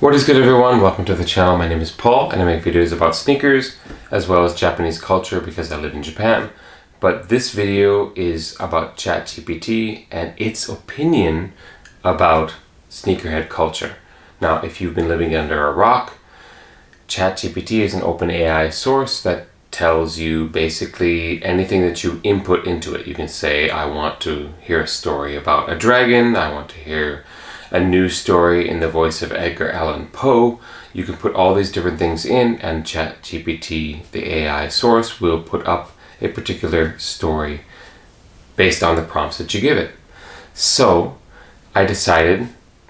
What is good, everyone? Welcome to the channel. My name is Paul and I make videos about sneakers as well as Japanese culture because I live in Japan. But this video is about ChatGPT and its opinion about sneakerhead culture. Now, if you've been living under a rock, ChatGPT is an open AI source that tells you basically anything that you input into it. You can say, I want to hear a story about a dragon, I want to hear a news story in the voice of Edgar Allan Poe. You can put all these different things in and ChatGPT, the AI source, will put up a particular story based on the prompts that you give it. So I decided,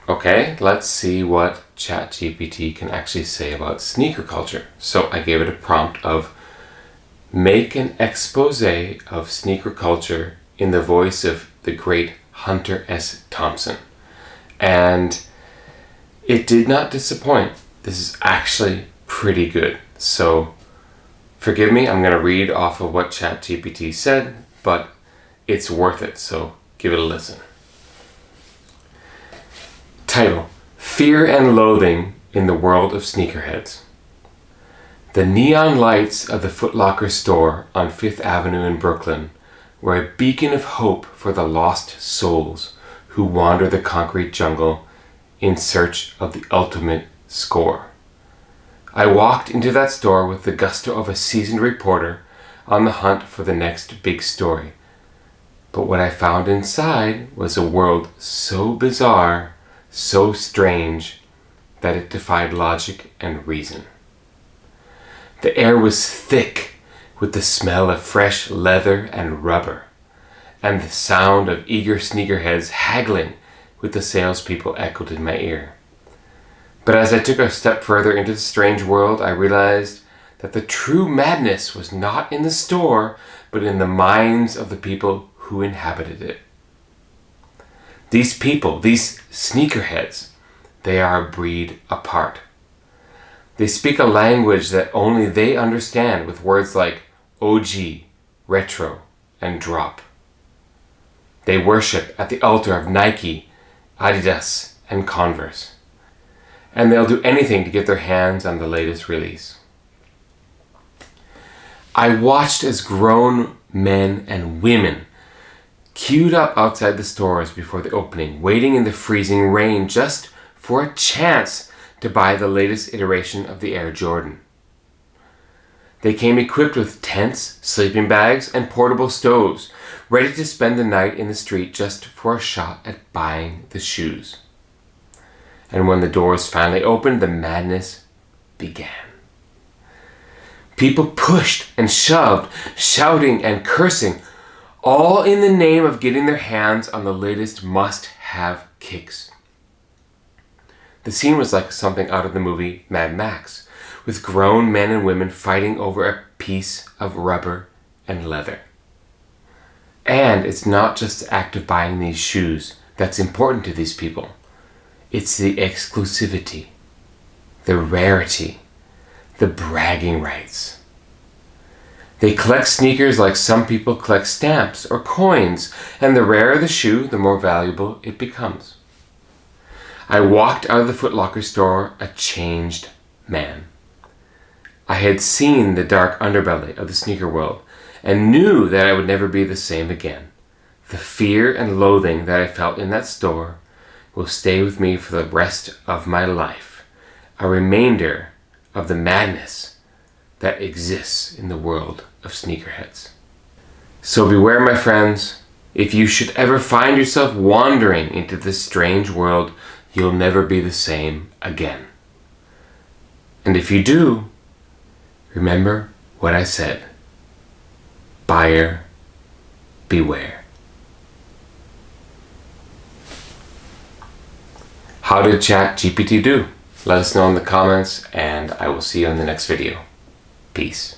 okay, let's see what ChatGPT can actually say about sneaker culture. So I gave it a prompt of make an expose of sneaker culture in the voice of the great Hunter S. Thompson. And it did not disappoint. This is actually pretty good. So forgive me, I'm going to read off of what ChatGPT said, but it's worth it, so give it a listen. Title: Fear and Loathing in the World of Sneakerheads. The neon lights of the Foot Locker store on Fifth Avenue in Brooklyn were a beacon of hope for the lost souls who wander the concrete jungle in search of the ultimate score. I walked into that store with the gusto of a seasoned reporter on the hunt for the next big story. But what I found inside was a world so bizarre, so strange, that it defied logic and reason. The air was thick with the smell of fresh leather and rubber, and the sound of eager sneakerheads haggling with the salespeople echoed in my ear. But as I took a step further into the strange world, I realized that the true madness was not in the store, but in the minds of the people who inhabited it. These people, these sneakerheads, they are a breed apart. They speak a language that only they understand with words like OG, retro, and drop. They worship at the altar of Nike, Adidas, and Converse. And they'll do anything to get their hands on the latest release. I watched as grown men and women queued up outside the stores before the opening, waiting in the freezing rain just for a chance to buy the latest iteration of the Air Jordan. They came equipped with tents, sleeping bags, and portable stoves, ready to spend the night in the street just for a shot at buying the shoes. And when the doors finally opened, the madness began. People pushed and shoved, shouting and cursing, all in the name of getting their hands on the latest must-have kicks. The scene was like something out of the movie Mad Max, with grown men and women fighting over a piece of rubber and leather. And it's not just the act of buying these shoes that's important to these people. It's the exclusivity, the rarity, the bragging rights. They collect sneakers like some people collect stamps or coins, and the rarer the shoe, the more valuable it becomes. I walked out of the Foot Locker store a changed man. I had seen the dark underbelly of the sneaker world and knew that I would never be the same again. The fear and loathing that I felt in that store will stay with me for the rest of my life, a remainder of the madness that exists in the world of sneakerheads. So beware, my friends. If you should ever find yourself wandering into this strange world, you'll never be the same again. And if you do, remember what I said. Buyer beware. How did ChatGPT do? Let us know in the comments, and I will see you in the next video. Peace.